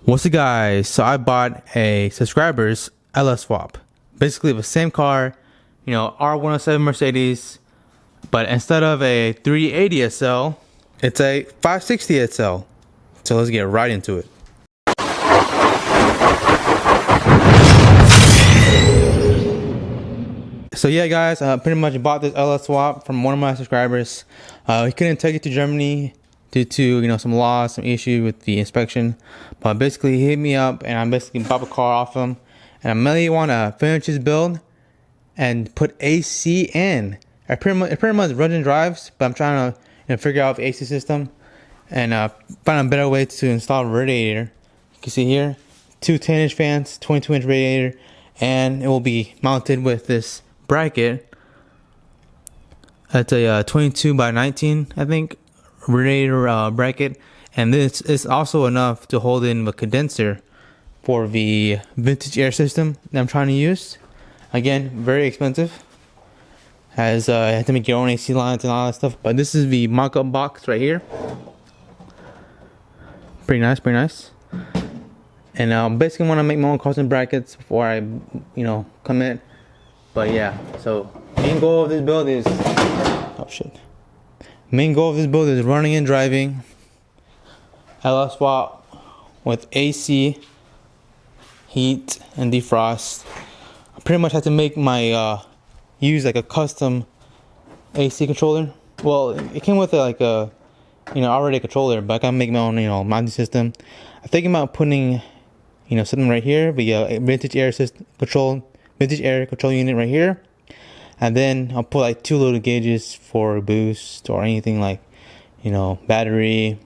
What's up, guys? So I bought a subscriber's LS swap, basically the same car, R107 Mercedes, but instead of a 380 SL, it's a 560 SL. So let's get right into it. So yeah, guys, I pretty much bought this LS swap from one of my subscribers. He couldn't take it to Germany due to some laws, some issue with the inspection. But basically, he hit me up, and I basically bought a car off him. And I mainly want to finish his build and put AC in. It pretty much runs and drives, but I'm trying to figure out the AC system and find a better way to install a radiator. You can see here, two 10-inch fans, 22-inch radiator, and it will be mounted with this bracket. It's a 22 by 19, I think, radiator bracket, and this is also enough to hold in the condenser for the vintage air system that I'm trying to use. Again, very expensive, as you have to make your own AC lines and all that stuff. But this is the mock-up box right here. Pretty nice. And basically want to make my own custom brackets before I commit. But yeah, so main goal of this build is running and driving LS swap with AC, heat, and defrost. I pretty much have to make my use like a custom AC controller. Well, it came with already a controller, but I can make my own mounting system. I'm thinking about putting something right here, the vintage air control unit right here. And then I'll put like two little gauges for boost or anything like, battery,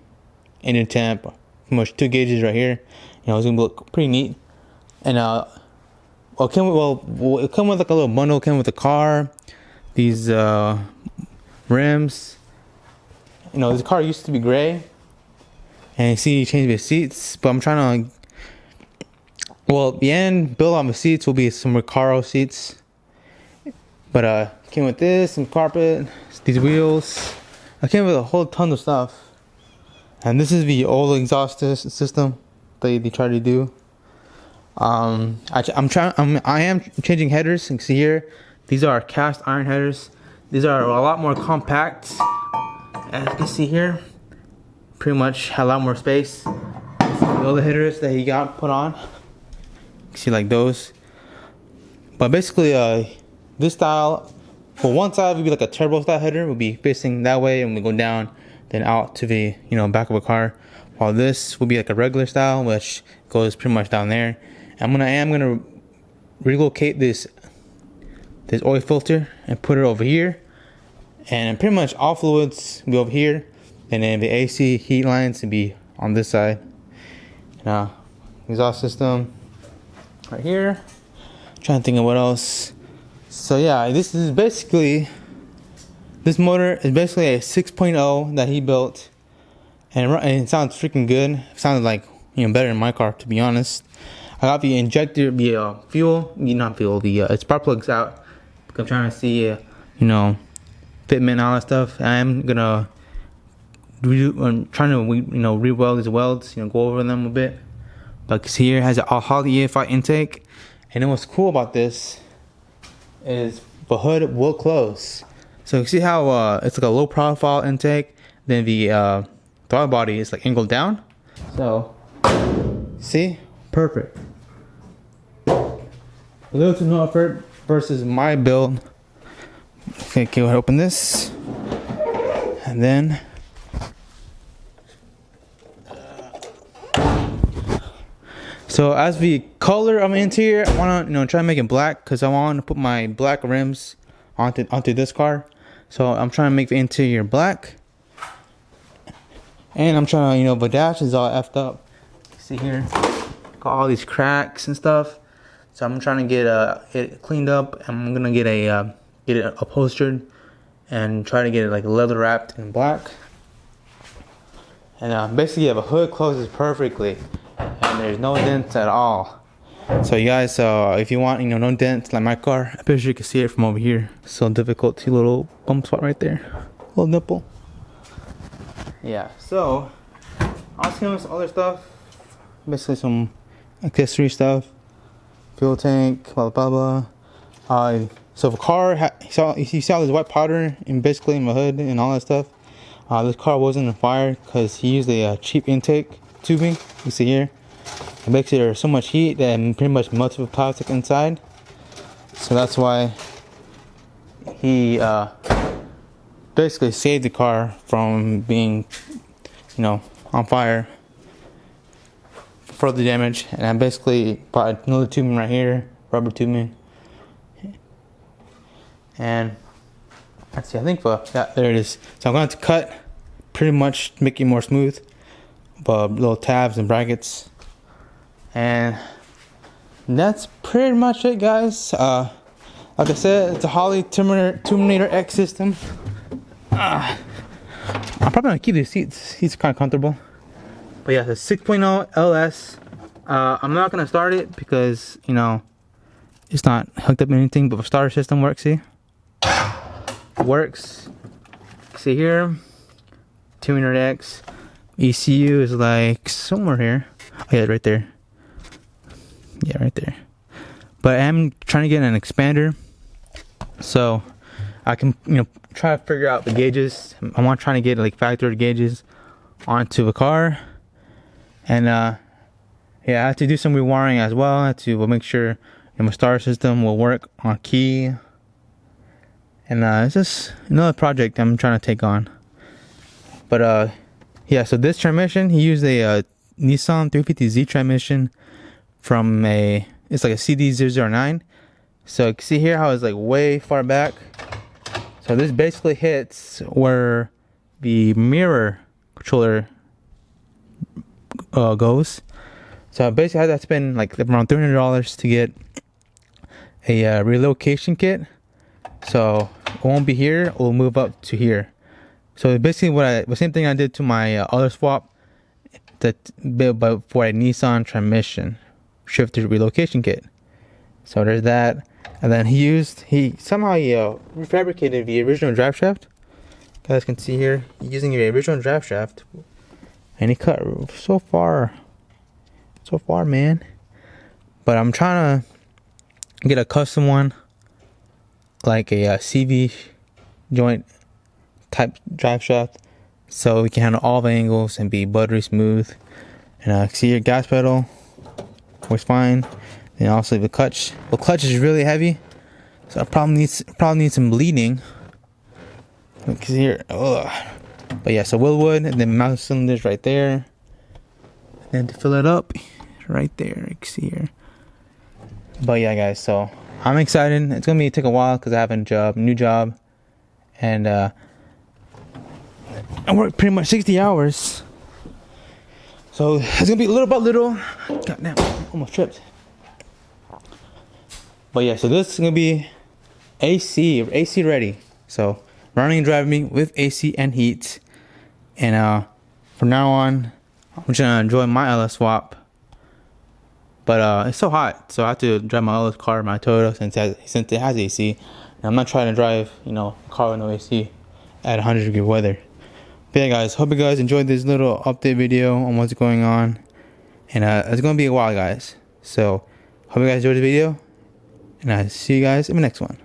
engine temp. Pretty much two gauges right here. It's gonna look pretty neat. And it come with like a little bundle. It came with the car, these rims. This car used to be gray, and you see, you change the seats. But I'm trying to. The end build on the seats will be some Recaro seats. But came with this, some carpet, these wheels. I came with a whole ton of stuff. And this is the old exhaust system they try to do. I am changing headers. You can see here, these are cast iron headers. These are a lot more compact. As you can see here, pretty much have a lot more space. The other headers that he got put on, you see like those. But basically, this style, for one side would be like a turbo style header, would be facing that way, and we go down, then out to the back of a car. While this would be like a regular style, which goes pretty much down there. I am gonna relocate this oil filter and put it over here, and pretty much all fluids will be over here, and then the AC heat lines will be on this side. Now, exhaust system right here. Trying to think of what else. So yeah, this motor is basically a 6.0 that he built, and it sounds freaking good. It sounded like better than my car, to be honest. I got the injector, the the spark plugs out, because I'm trying to see fitment and all that stuff. I am gonna trying to re-weld these welds, go over them a bit. But here it has a Holley EFI intake, and then what's cool about this is the hood will close. So you see how it's like a low profile intake, then the throttle body is like angled down. So see, perfect. A little to no effort versus my build. Okay, go ahead, open this, and then so as the color of the interior, I want to try to make it black, because I want to put my black rims onto this car. So I'm trying to make the interior black, and I'm trying to the dash is all effed up. See here, got all these cracks and stuff. So I'm trying to get it cleaned up. I'm gonna get it upholstered and try to get it like leather wrapped in black. And basically, the hood closes perfectly, and there's no dents at all. So you guys, if you want no dents like my car, I bet you can see it from over here. So difficult, see a little bump spot right there, little nipple. Yeah. So I was gonna some other stuff. basically some accessory stuff, fuel tank, blah blah blah. So if a car, you saw this white powder in basically in my hood and all that stuff. This car wasn't on fire because he used a cheap intake tubing. You see here, it makes there so much heat that it pretty much melts the plastic inside. So that's why he basically saved the car from being, on fire. Further damage, and I basically bought another tubing right here, rubber tubing. And let's see, I think yeah, there it is. So I'm going to cut, pretty much make it more smooth, but little tabs and brackets, and that's pretty much it, guys. Like I said, it's a Holley Terminator X system. I'm probably gonna keep these seats. These are kind of comfortable. But yeah, the 6.0 LS. I'm not gonna start it because it's not hooked up to anything, but the starter system works. See. Works. See here, Terminator X. ECU is like somewhere here. Oh yeah, right there. Yeah, right there. But I am trying to get an expander, so I can try to figure out the gauges. I want trying to get like factory gauges onto the car, and yeah, I have to do some rewiring as well. I have to make sure my starter system will work on key. And it's just another project I'm trying to take on. But yeah, so this transmission, he used a Nissan 350Z transmission from it's like a CD009. So you can see here how it's like way far back. So this basically hits where the mirror controller goes. So basically I had to spend like around $300 to get a relocation kit. So it won't be here, it will move up to here. So basically the same thing I did to my other swap, but for a Nissan transmission shifter relocation kit. So there's that. And then he somehow refabricated the original drive shaft. You guys can see here, using the original drive shaft. And he cut so far, man. But I'm trying to get a custom one, like a CV joint type drive shaft, so we can handle all the angles and be buttery smooth. And see your gas pedal works fine. And also the clutch. The clutch is really heavy, so I probably need some bleeding. Look here, ugh. But yeah, so Willwood, and then mounting cylinders right there. And then to fill it up, right there, you can see here. But yeah, guys, so I'm excited. It's gonna take a while because I have a new job, and I work pretty much 60 hours. So it's gonna be little by little. Goddamn, almost tripped. But yeah, so this is gonna be AC ready. So running and driving with AC and heat. And from now on, I'm just gonna enjoy my LS swap. But it's so hot, so I have to drive my LS car, my Toyota, since it has AC. And I'm not trying to drive, a car with no AC at 100-degree weather. But yeah, guys, hope you guys enjoyed this little update video on what's going on. And it's gonna be a while, guys. So hope you guys enjoyed the video, and I'll see you guys in the next one.